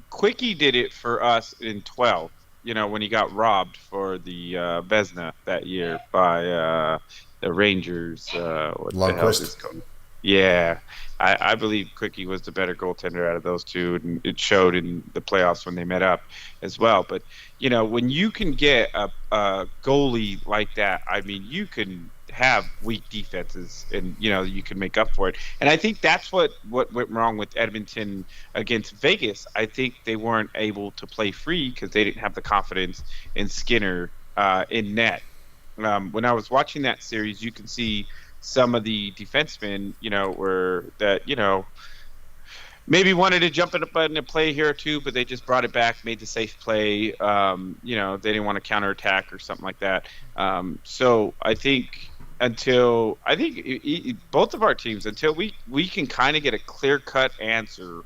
Quickie did it for us in 12. When he got robbed for the Vezina that year by the Rangers. What the hell is Lundqvist. going? Yeah, I believe Quickie was the better goaltender out of those two, and it showed in the playoffs when they met up as well. But when you can get a goalie like that, I mean, you can have weak defenses, and you can make up for it. And I think that's what went wrong with Edmonton against Vegas. I think they weren't able to play free because they didn't have the confidence in Skinner in net. When I was watching that series, you can see some of the defensemen, were that, maybe wanted to jump in a play here or two, but they just brought it back, made the safe play. They didn't want to counterattack or something like that. So I think both of our teams, until we can kind of get a clear-cut answer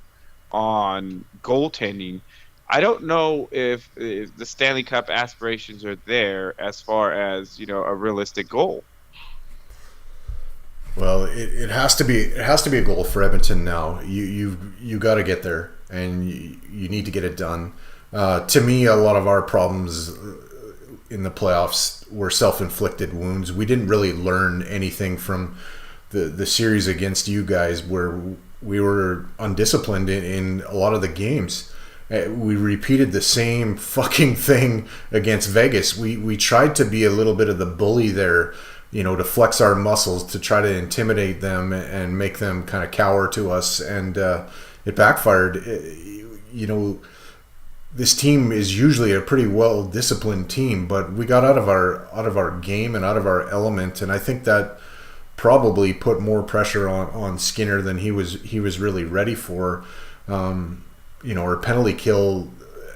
on goaltending, I don't know if the Stanley Cup aspirations are there as far as a realistic goal. Well, it has to be a goal for Edmonton now. You got to get there, and you need to get it done. To me, a lot of our problems in the playoffs were self-inflicted wounds. We didn't really learn anything from the series against you guys, where we were undisciplined in a lot of the games. We repeated the same fucking thing against Vegas. We tried to be a little bit of the bully there, to flex our muscles, to try to intimidate them and make them kind of cower to us, and it backfired. This team is usually a pretty well disciplined team, but we got out of our game and out of our element, and I think that probably put more pressure on Skinner than he was really ready for. Our penalty kill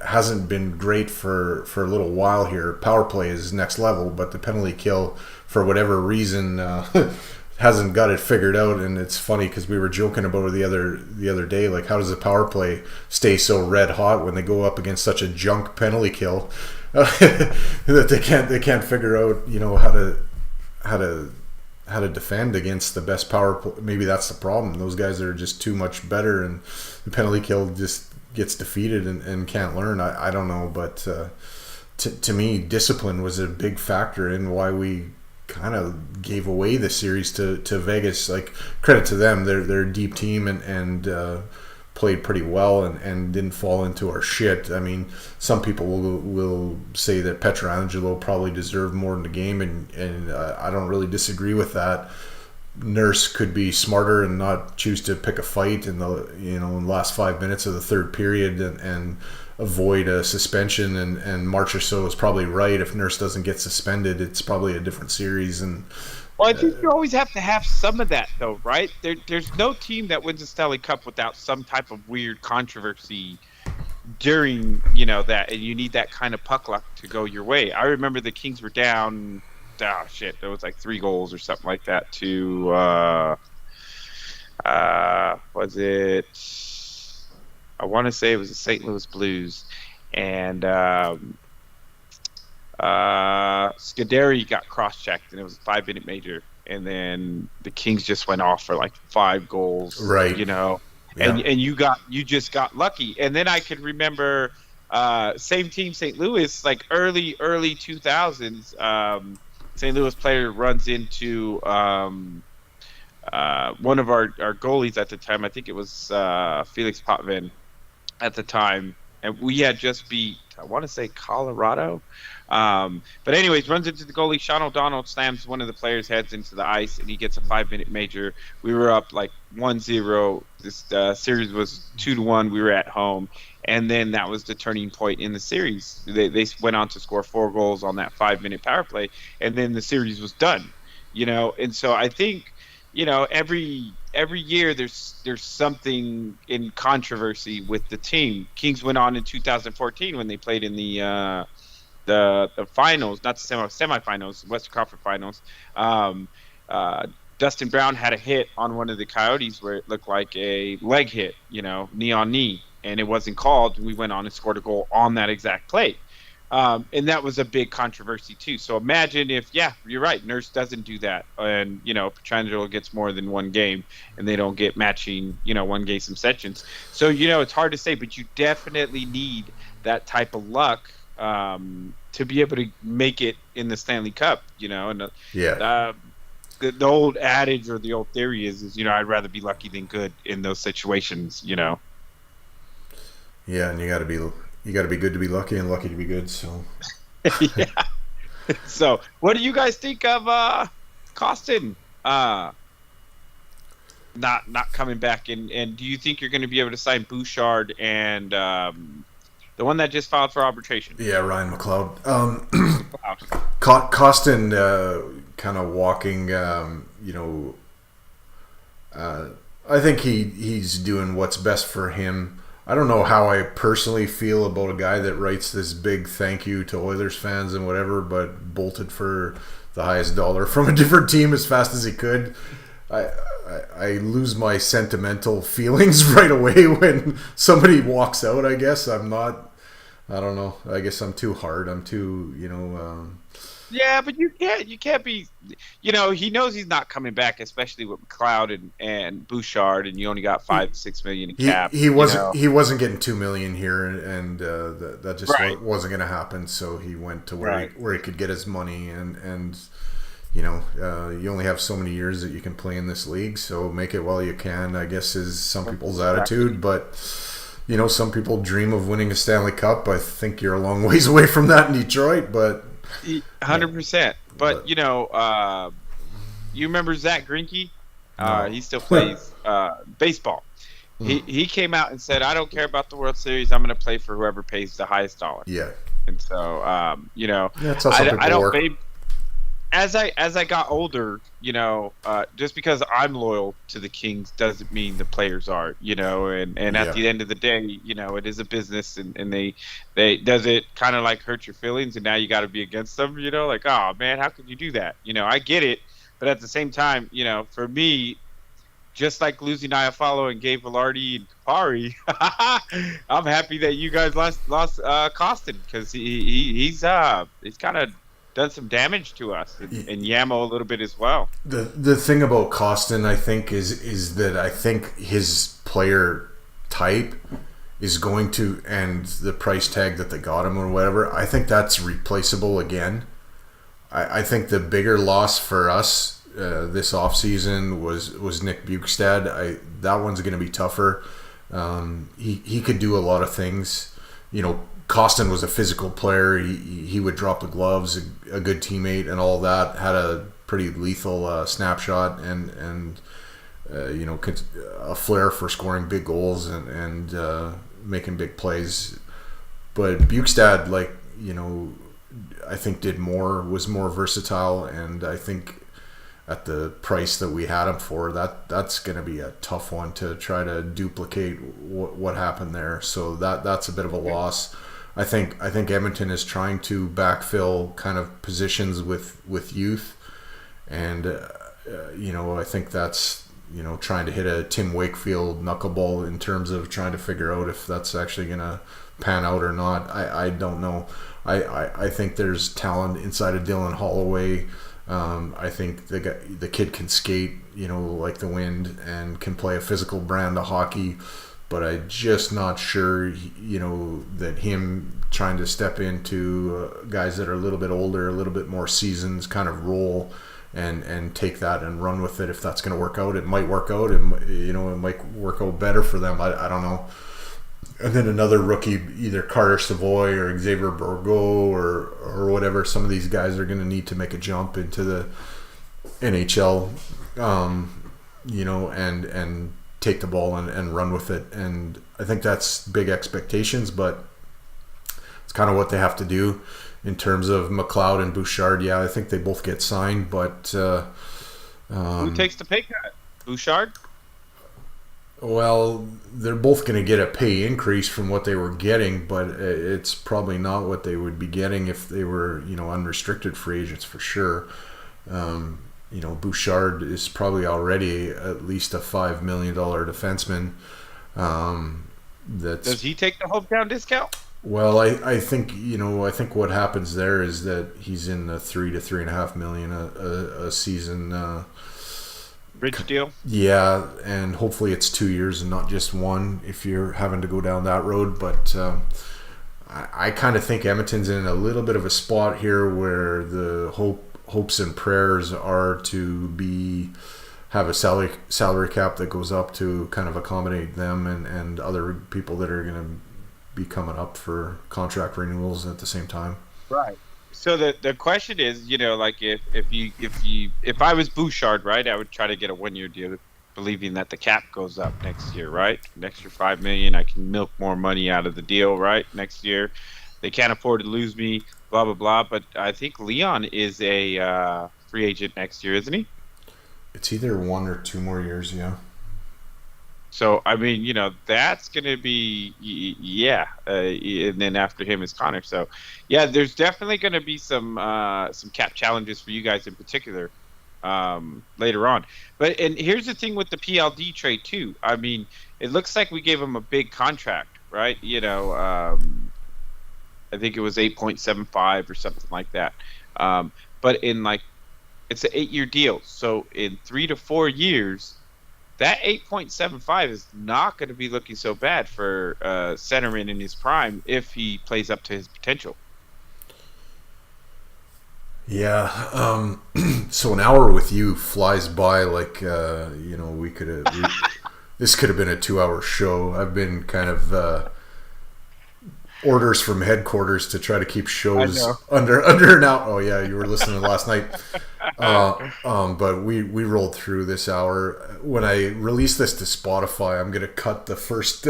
hasn't been great for a little while here. Power play is next level, but the penalty kill, for whatever reason, hasn't got it figured out. And it's funny because we were joking about it the other day, like, how does the power play stay so red hot when they go up against such a junk penalty kill that they can't figure out how to defend against the best power play. Maybe that's the problem. Those guys are just too much better, and the penalty kill just gets defeated and can't learn. I don't know, but to me, discipline was a big factor in why we kind of gave away the series to Vegas. Like, credit to them, they're a deep team and played pretty well and didn't fall into our shit. I mean, some people will say that Pietrangelo probably deserved more in the game, and I don't really disagree with that. Nurse could be smarter and not choose to pick a fight in the last 5 minutes of the third period and avoid a suspension, and Marchessault is probably right. If Nurse doesn't get suspended, it's probably a different series. And well, I think you always have to have some of that, though, right? There's no team that wins a Stanley Cup without some type of weird controversy during that, and you need that kind of puck luck to go your way. I remember the Kings were down. Oh shit! There was like 3 goals or something like that to was it? I want to say it was the St. Louis Blues, and Scuderi got cross-checked, and it was a 5-minute major, and then the Kings just went off for like 5 goals, right? Yeah. And you just got lucky. And then I could remember same team, St. Louis, like early 2000s. St. Louis player runs into one of our goalies at the time. I think it was Felix Potvin at the time, and we had just beat, I want to say, Colorado. But anyways, runs into the goalie. Sean O'Donnell slams one of the players' heads into the ice, and he gets a 5-minute major. We were up like 1-0. This series was 2-1. We were at home. And then that was the turning point in the series. They went on to score 4 goals on that 5-minute power play, and then the series was done. And so I think, every year there's something in controversy with the team. Kings went on in 2014 when they played in the finals, not the semifinals, Western Conference Finals. Dustin Brown had a hit on one of the Coyotes where it looked like a leg hit, knee on knee. And it wasn't called. We went on and scored a goal on that exact play. And that was a big controversy, too. So imagine if, you're right, Nurse doesn't do that. And, Pietrangelo gets more than 1 game, and they don't get matching, 1 game subsections. So, it's hard to say, but you definitely need that type of luck to be able to make it in the Stanley Cup, And the old adage or the old theory is I'd rather be lucky than good in those situations. Yeah, and you got to be good to be lucky and lucky to be good. So Yeah. So, what do you guys think of Costin not coming back? And do you think you're going to be able to sign Bouchard and the one that just filed for arbitration? Yeah, Ryan McLeod. Costin kind of walking. I think he's doing what's best for him. I don't know how I personally feel about a guy that writes this big thank you to Oilers fans and whatever, but bolted for the highest dollar from a different team as fast as he could. I lose my sentimental feelings right away when somebody walks out. I guess I don't know. I guess I'm too hard. I'm too, Yeah, but you can't be. He knows he's not coming back, especially with McLeod and Bouchard, and you only got 5-6 million in cap. He wasn't getting $2 million here, and that just wasn't going to happen. So he went to where he could get his money, and you only have so many years that you can play in this league, so make it while you can, I guess, is some people's attitude. But some people dream of winning a Stanley Cup. I think you're a long ways away from that in Detroit, but 100%. But you remember Zach Greinke? No. He still plays baseball. He came out and said, "I don't care about the World Series. I'm going to play for whoever pays the highest dollar." Yeah. And so, that's how some people work. As I got older, just because I'm loyal to the Kings doesn't mean the players are, and at the end of the day, it is a business, and they does it kind of like hurt your feelings, and now you got to be against them, like, oh man, how could you do that? I get it, but at the same time, for me, just like losing Iafallo and Gabe Velarde and Kapari, I'm happy that you guys lost Costin, because he's kind of done some damage to us, and Yamo a little bit as well. The thing about Costin, I think, is that I think his player type is going to, and the price tag that they got him or whatever, I think that's replaceable again. I think the bigger loss for us this offseason was Nick Bjugstad. That one's going to be tougher. He could do a lot of things. Costin was a physical player. He would drop the gloves, a good teammate, and all that. Had a pretty lethal snapshot and a flair for scoring big goals and making big plays. But Bjugstad, I think was more versatile, and I think at the price that we had him for, that's going to be a tough one to try to duplicate what happened there. So that's a bit of a loss. I think Edmonton is trying to backfill kind of positions with youth, and I think that's trying to hit a Tim Wakefield knuckleball in terms of trying to figure out if that's actually going to pan out or not. I don't know. I think there's talent inside of Dylan Holloway. I think the kid can skate, like the wind, and can play a physical brand of hockey. But I'm just not sure, that him trying to step into guys that are a little bit older, a little bit more seasoned kind of role, and take that and run with it. If that's going to work out, it might work out. It might work out better for them. I don't know. And then another rookie, either Carter Savoy or Xavier Bourgault or whatever. Some of these guys are going to need to make a jump into the NHL, and take the ball and run with it. And I think that's big expectations, but it's kind of what they have to do. In terms of McLeod and Bouchard, yeah, I think they both get signed, but who takes the pay cut? Bouchard? Well, they're both going to get a pay increase from what they were getting, but it's probably not what they would be getting if they were, unrestricted free agents for sure. Bouchard is probably already at least a $5 million defenseman. Does he take the hometown discount? Well, I think what happens there is that he's in the $3 to $3.5 million a season. Bridge deal? Yeah, and hopefully it's 2 years and not just one if you're having to go down that road. But I kind of think Edmonton's in a little bit of a spot here where the hope hopes and prayers are to have a salary cap that goes up to kind of accommodate them and other people that are going to be coming up for contract renewals at the same time. Right. So the question is, like if I was Bouchard, right, I would try to get a 1-year deal, believing that the cap goes up next year, right? An extra $5 million, I can milk more money out of the deal, right? Next year, they can't afford to lose me, blah blah blah. But I think Leon is a free agent next year, isn't he? It's either 1 or 2 more years, yeah. So I mean, that's going to be and then after him is Connor. So yeah, there's definitely going to be some cap challenges for you guys in particular later on. And here's the thing with the PLD trade too. I mean, it looks like we gave him a big contract, right? I think it was 8.75 or something like that. But it's an 8-year deal. So in 3 to 4 years, that 8.75 is not going to be looking so bad for centerman in his prime if he plays up to his potential. Yeah. So an hour with you flies by like, we could have. This could have been a 2-hour show. I've been kind of orders from headquarters to try to keep shows under an hour. Oh yeah, you were listening last night. But we rolled through this hour. When I release this to Spotify, I'm gonna cut the first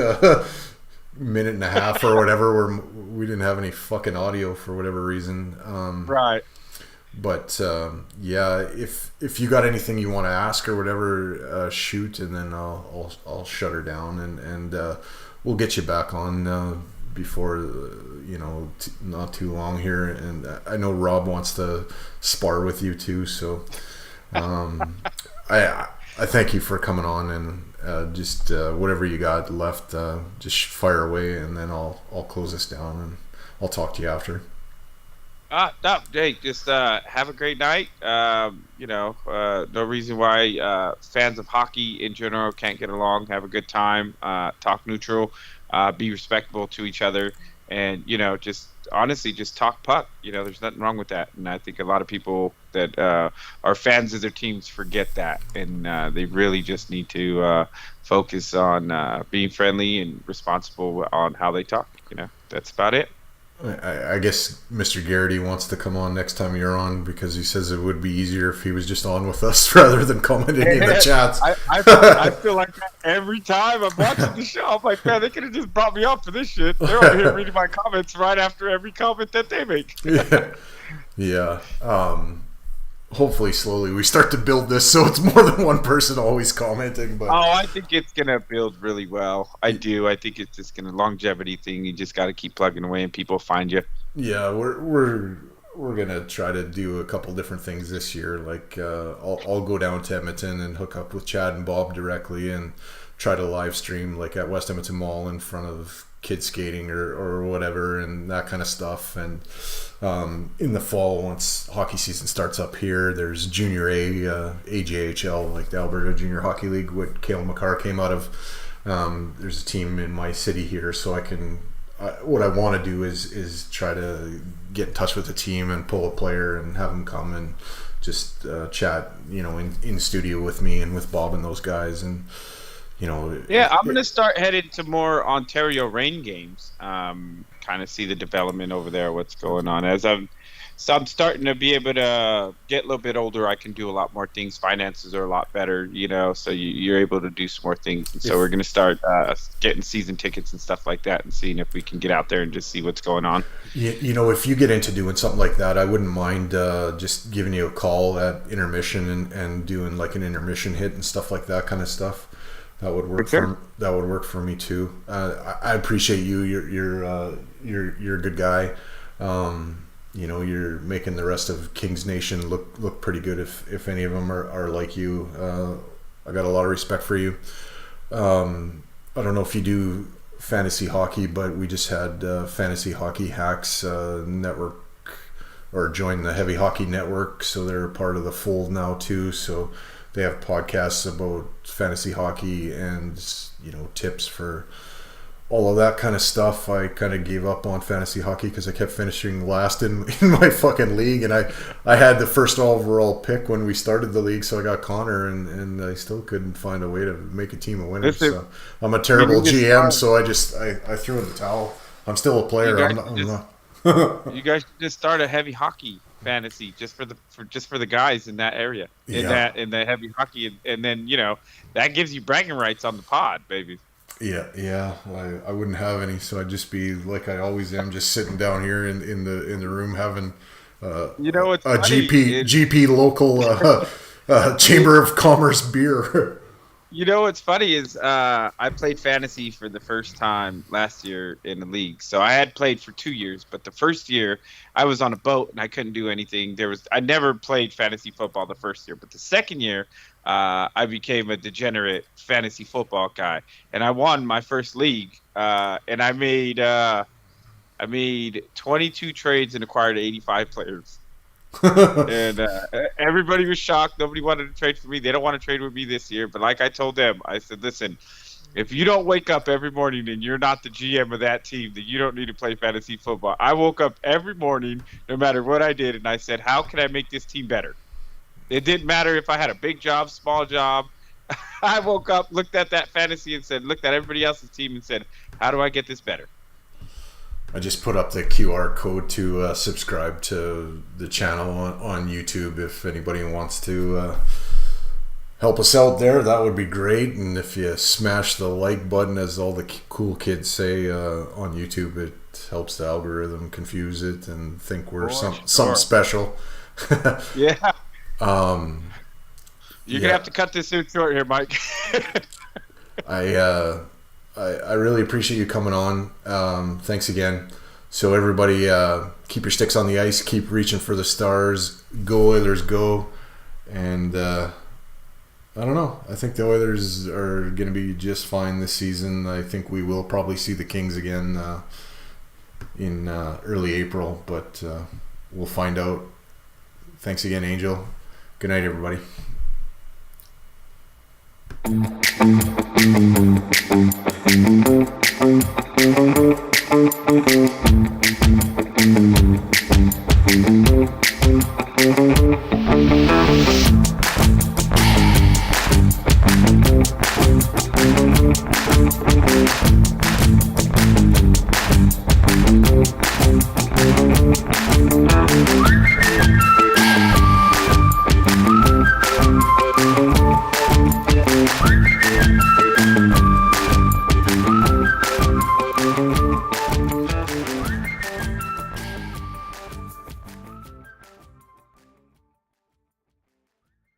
minute and a half or whatever where we didn't have any fucking audio for whatever reason. Right. But if you got anything you want to ask or whatever, shoot, and then I'll shut her down and we'll get you back on before not too long here. And I know Rob wants to spar with you too, so I thank you for coming on, and just whatever you got left, just fire away, and then I'll close this down and I'll talk to you after. No, hey, just have a great night. No reason why fans of hockey in general can't get along. Have a good time. Talk neutral. Be respectful to each other, and just honestly, just talk puck. There's nothing wrong with that. And I think a lot of people that are fans of their teams forget that, and they really just need to focus on being friendly and responsible on how they talk. That's about it. I guess Mr. Garrity wants to come on next time you're on because he says it would be easier if he was just on with us rather than commenting in the chats. I feel like that every time I'm watching the show. I'm like, man, they could have just brought me up for this shit. They're over here reading my comments right after every comment that they make. Yeah. Hopefully slowly we start to build this so it's more than one person always commenting. But I think it's gonna build really well. I do. I think it's just gonna longevity thing. You just got to keep plugging away and people find you. Yeah, we're gonna try to do a couple different things this year. Like I'll go down to Edmonton and hook up with Chad and Bob directly and try to live stream like at West Edmonton Mall in front of kids skating or whatever and that kind of stuff. And in the fall, once hockey season starts up here, there's Junior A, ECHL, like the Alberta Junior Hockey League, what Cale McCarr came out of. There's a team in my city here, so I can. What I want to do is try to get in touch with the team and pull a player and have them come and just chat, in studio with me and with Bob and those guys. And I'm gonna start headed to more Ontario Reign games. Kind of see the development over there, what's going on. As I'm starting to be able to get a little bit older, I can do a lot more things. Finances are a lot better, so you're able to do some more things. And so we're gonna start getting season tickets and stuff like that, and seeing if we can get out there and just see what's going on. If you get into doing something like that, I wouldn't mind just giving you a call at intermission and doing like an intermission hit and stuff like that kind of stuff. That would work. That would work for me too. I appreciate you. You're a good guy. You're making the rest of Kings Nation look pretty good. If any of them are like you, I got a lot of respect for you. I don't know if you do fantasy hockey, but we just had Fantasy Hockey Hacks network or joined the Heavy Hockey Network, so they're part of the fold now too. So they have podcasts about fantasy hockey and tips for all of that kind of stuff, I kind of gave up on fantasy hockey because I kept finishing last in my fucking league, and I had the first overall pick when we started the league, so I got Connor, and I still couldn't find a way to make a team of winners. So I'm a terrible GM, so I threw in the towel. I'm still a player. I'm not. You guys should just start a heavy hockey fantasy just for the guys in that area, in the heavy hockey, and then that gives you bragging rights on the pod, baby. Yeah. I wouldn't have any, so I'd just be like I always am, just sitting down here in the room having what's a funny? GP local Chamber of Commerce beer. What's funny is I played fantasy for the first time last year in the league. So I had played for 2 years, but the first year I was on a boat and I couldn't do anything. I never played fantasy football the first year, but the second year I became a degenerate fantasy football guy, and I won my first league. And I made 22 trades and acquired 85 players. And everybody was shocked. Nobody wanted to trade for me. They don't want to trade with me this year. But like I told them, I said, listen, if you don't wake up every morning and you're not the GM of that team, then you don't need to play fantasy football. I woke up every morning, no matter what I did, and I said, how can I make this team better? It didn't matter if I had a big job, small job. I woke up, looked at that fantasy and looked at everybody else's team and said, how do I get this better? I just put up the QR code to subscribe to the channel on YouTube. If anybody wants to help us out there, that would be great. And if you smash the like button, as all the cool kids say on YouTube, it helps the algorithm confuse it and think we're something special. Yeah. You're gonna have to cut this short here, Mike. I really appreciate you coming on. Thanks again. So everybody, keep your sticks on the ice. Keep reaching for the stars. Go Oilers, go! And I don't know. I think the Oilers are going to be just fine this season. I think we will probably see the Kings again in early April, but we'll find out. Thanks again, Angel. Good night, everybody.